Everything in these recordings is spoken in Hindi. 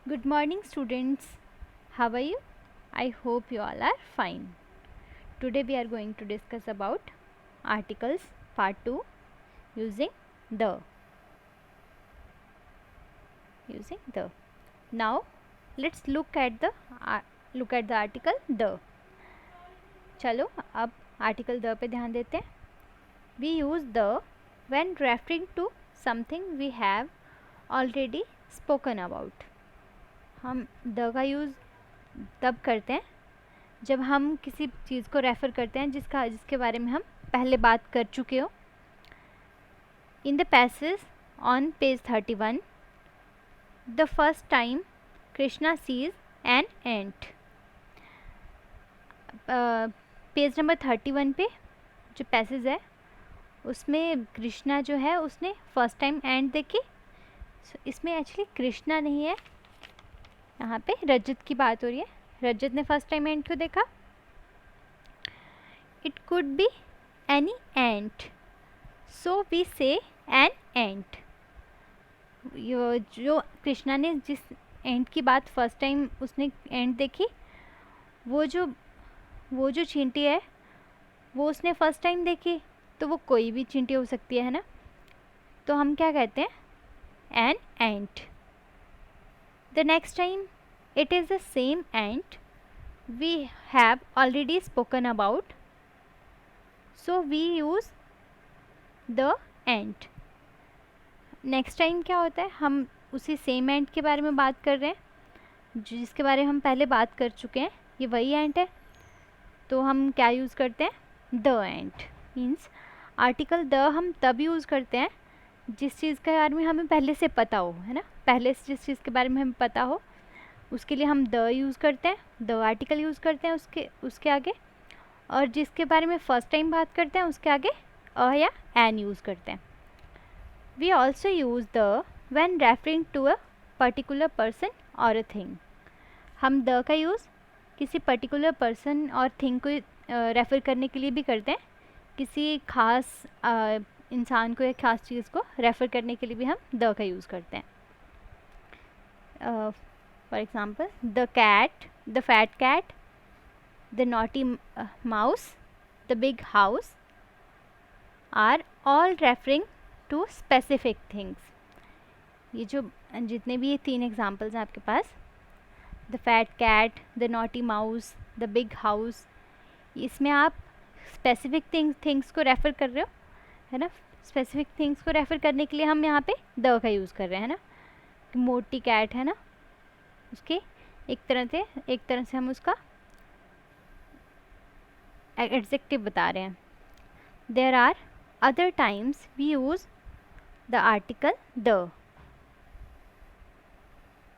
Good morning, students. How are you? I hope you all are fine. Today we are going to discuss about articles part 2 using the. Now let's look at the article the. चलो अब article the पे ध्यान देते हैं. We use the when referring to something we have already spoken about. हम the का यूज़ तब करते हैं जब हम किसी चीज़ को रेफ़र करते हैं जिसके बारे में हम पहले बात कर चुके हो. In the passage on page 31 the first time Krishna sees an ant. Page number 31 पे जो पैसेज है उसमें कृष्णा जो है उसने फर्स्ट टाइम एंट देखी. इसमें एक्चुअली कृष्णा नहीं है, यहाँ पे रजत की बात हो रही है. रजत ने फर्स्ट टाइम एंट को देखा. It could be any ant, so we say an ant. जो कृष्णा ने जिस एंट की बात फर्स्ट टाइम उसने एंट देखी, वो जो चींटी है वो उसने फर्स्ट टाइम देखी, तो वो कोई भी चींटी हो सकती है ना. तो हम क्या कहते हैं, an ant. The next time it is the same ant we have already spoken about, so we use the ant. Next time क्या होता है, हम उसी सेम एंट के बारे में बात कर रहे हैं जिसके बारे में हम पहले बात कर चुके हैं. ये वही एंट है, तो हम क्या यूज़ करते हैं, the ant. Means article the हम तब यूज़ करते हैं जिस चीज़ के बारे में हमें पहले से पता हो, है ना. पहले से जिस चीज़ के बारे में हमें पता हो उसके लिए हम द यूज़ करते हैं, द आर्टिकल यूज़ करते हैं उसके आगे. और जिसके बारे में फ़र्स्ट टाइम बात करते हैं उसके आगे अ या एन यूज़ करते हैं. We also use the when referring to a particular person और अ थिंग. हम द का यूज़ किसी पर्टिकुलर पर्सन और थिंग को रेफ़र करने के लिए भी करते हैं. किसी खास इंसान को या ख़ास चीज़ को रेफ़र करने के लिए भी हम द का यूज़ करते हैं. For example, the cat, the fat cat, the naughty mouse, the big house are all referring to specific things. ये जो जितने भी ये 3 एग्जाम्पल्स हैं आपके पास, the fat cat, the naughty mouse, the big house, इसमें आप स्पेसिफिक थिंग्स को रेफ़र कर रहे हो, है ना. स्पेसिफिक थिंग्स को रेफ़र करने के लिए हम यहाँ पे द का यूज़ कर रहे हैं ना. मोटी कैट है ना, उसके एक तरह से हम उसका एडजेक्टिव बता रहे हैं. There are other times we use the article the.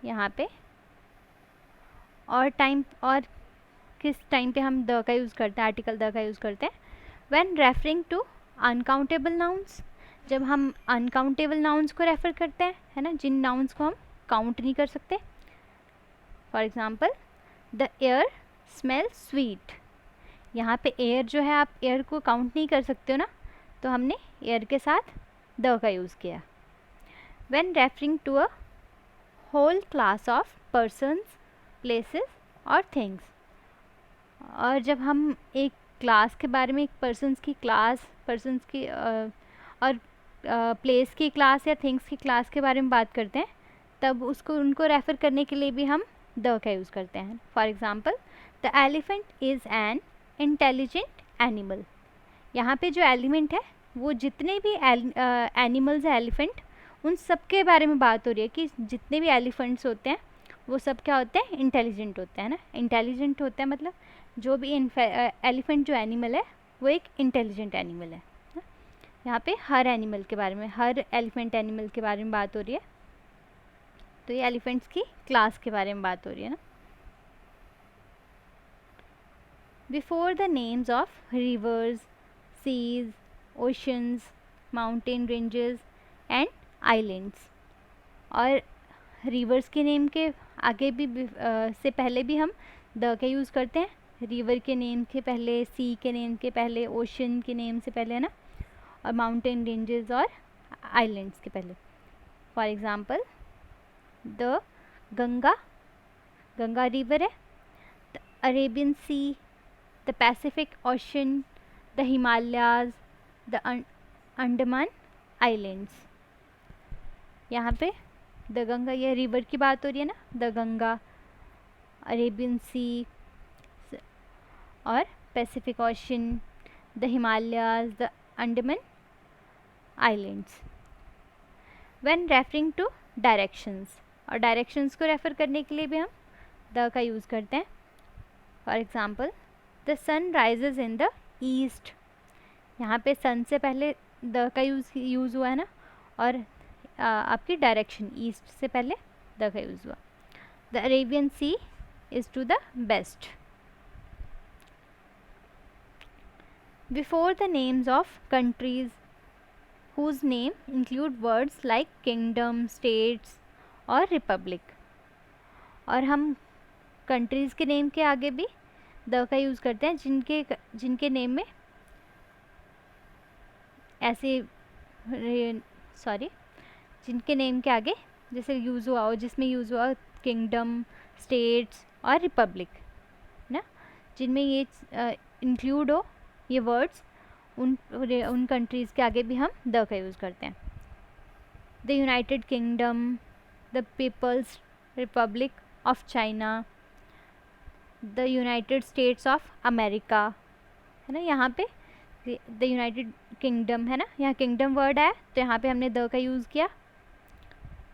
यहाँ पे और किस टाइम पे हम द का यूज़ करते हैं, आर्टिकल द का यूज़ करते हैं, when referring to uncountable nouns. जब हम अनकाउंटेबल नाउन्स को रेफ़र करते हैं, है ना, जिन नाउन्स को हम काउंट नहीं कर सकते. For example, the air smell sweet. यहाँ पे एयर जो है, आप एयर को काउंट नहीं कर सकते हो ना, तो हमने एयर के साथ द का यूज़ किया. When referring to a whole class of persons, places और थिंग्स. और जब हम एक क्लास के बारे में, एक पर्सन्स की और प्लेस की क्लास या थिंग्स की क्लास के बारे में बात करते हैं, तब उनको रेफ़र करने के लिए भी हम द का यूज़ करते हैं. For example, the elephant is an intelligent animal. यहाँ पे जो एलिमेंट है वो जितने भी एनिमल्स हैं, एलिफेंट, उन सब के बारे में बात हो रही है कि जितने भी एलिफेंट्स होते हैं वो सब क्या होते हैं, इंटेलिजेंट होते हैं ना. इंटेलिजेंट होते हैं मतलब जो भी एलिफेंट जो एनिमल है वो एक इंटेलिजेंट एनिमल है. यहाँ पे हर एनिमल के बारे में, हर एलिफेंट एनिमल के बारे में बात हो रही है, तो ये एलिफेंट्स की क्लास के बारे में बात हो रही है ना. Before the names of rivers, seas, oceans, mountain ranges and islands. और रिवर्स के नेम के आगे भी से पहले भी हम द का यूज़ करते हैं. रिवर के नेम के पहले, सी के नेम के पहले, ओशन के नेम से पहले, है ना, और माउंटेन रेंजेस और आइलैंड्स के पहले. For example, the Ganga, Ganga river है, the Arabian sea, the Pacific ocean, the Himalayas, the Andaman islands. यहाँ पे द गंगा, ये रिवर की बात हो रही है ना, द गंगा, अरेबियन सी और Pacific ocean, the Himalayas, the Andaman islands. When referring to directions, और डायरेक्शंस को रेफ़र करने के लिए भी हम द का यूज़ करते हैं। For example, the sun rises in the east, यहाँ पे सन से पहले द का यूज़ हुआ है ना, और आपकी डायरेक्शन ईस्ट से पहले द का यूज़ हुआ। The Arabian sea is to the west. Before the names of countries whose name include words like kingdom, states और रिपब्लिक, और हम कंट्रीज़ के नेम के आगे भी द का यूज़ करते हैं जिनके नेम में ऐसे जिनके नेम के आगे जैसे यूज़ हुआ हो, जिसमें यूज़ हुआ किंगडम, स्टेट्स और रिपब्लिक ना, जिनमें ये इंक्लूड हो ये वर्ड्स, उन कंट्रीज़ के आगे भी हम द का यूज़ करते हैं। The United Kingdom, the People's Republic of China, the United States of America, है ना। यहाँ पे द यूनाइटेड किंगडम है ना, यहाँ किंगडम वर्ड है तो यहाँ पे हमने द का यूज़ किया।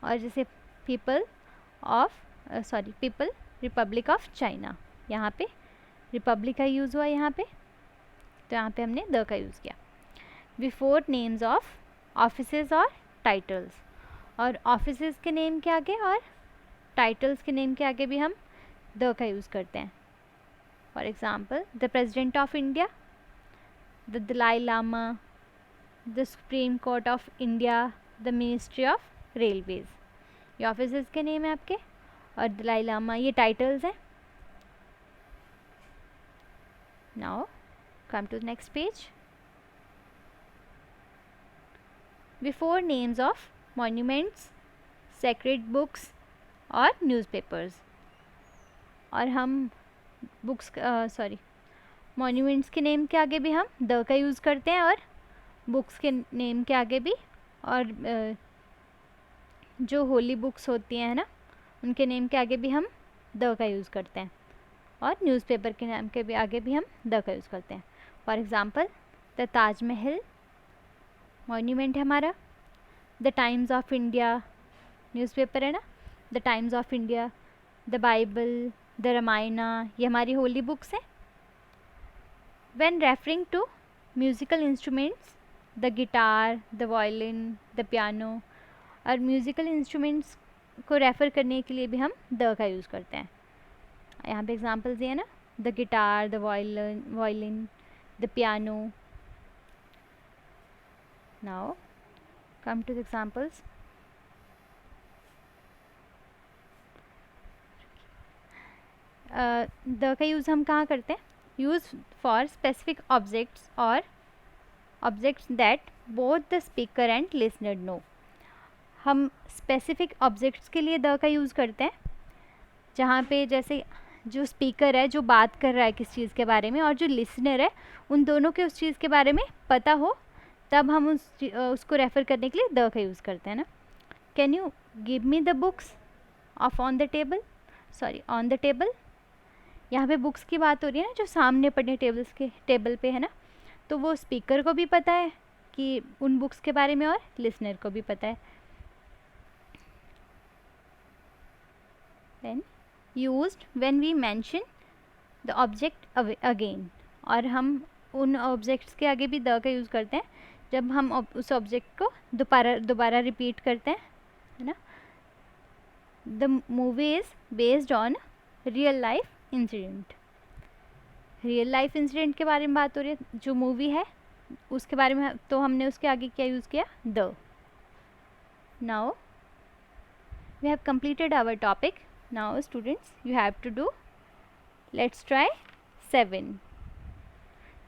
और जैसे पीपल रिपब्लिक ऑफ चाइना, यहाँ पे रिपब्लिक का यूज़ हुआ यहाँ पे, तो यहाँ पे हमने द का यूज़ किया। बिफोर नेम्स ऑफ ऑफिसेज और टाइटल्स, और ऑफिसेज के नेम के आगे और टाइटल्स के नेम के आगे भी हम द का यूज़ करते हैं। For example, the President of India, the Dalai Lama, the Supreme Court of India, the Ministry of Railways, ये ऑफिसेज के नेम है आपके, और दलाई लामा ये टाइटल्स हैं। Now come to the next page. Before names of monuments, sacred books और newspapers, और हम monuments के नेम के आगे भी हम द का यूज़ करते हैं, और बुक्स के नेम के आगे भी, और जो होली बुक्स होती हैं ना उनके नेम के आगे भी हम द का यूज़ करते हैं, और न्यूज़पेपर के नाम के भी आगे भी हम द का यूज़ करते हैं। For example, the Taj Mahal monument है हमारा, the Times of India newspaper है ना, the Times of India, the Bible, the Ramayana ये हमारी होली बुक्स हैं। When referring to musical instruments, the guitar, the violin, the piano, और म्यूज़िकल इंस्ट्रूमेंट्स को रेफ़र करने के लिए भी हम द का यूज़ करते हैं। यहाँ पे एग्जांपल्स दिए ना, the guitar, the violin, the piano. Now come to the examples. The का यूज़ हम कहाँ करते हैं? यूज़ फॉर स्पेसिफिक ऑब्जेक्ट्स और objects that both the speaker and listener know. हम स्पेसिफिक ऑब्जेक्ट्स के लिए द का यूज़ करते हैं जहाँ पे जैसे जो स्पीकर है जो बात कर रहा है किस चीज़ के बारे में, और जो लिसनर है उन दोनों के उस चीज़ के बारे में पता हो, तब हम उसको रेफ़र करने के लिए द का यूज़ करते हैं ना। Can you give me the books of on the table, यहाँ पे बुक्स की बात हो रही है ना जो सामने पड़े टेबल पे है ना, तो वो स्पीकर को भी पता है कि उन बुक्स के बारे में, और लिसनर को भी पता है। Then used when we mention the object again, और हम उन ऑब्जेक्ट्स के आगे भी द का यूज़ करते हैं जब हम उस ऑब्जेक्ट को दोबारा रिपीट करते हैं, है ना। The movie is based on real life incident, real life incident के बारे में बात हो रही है, जो मूवी है उसके बारे में, तो हमने उसके आगे क्या यूज़ किया? The. Now we have completed our topic. Now students, you have to do, let's try 7.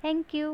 Thank you.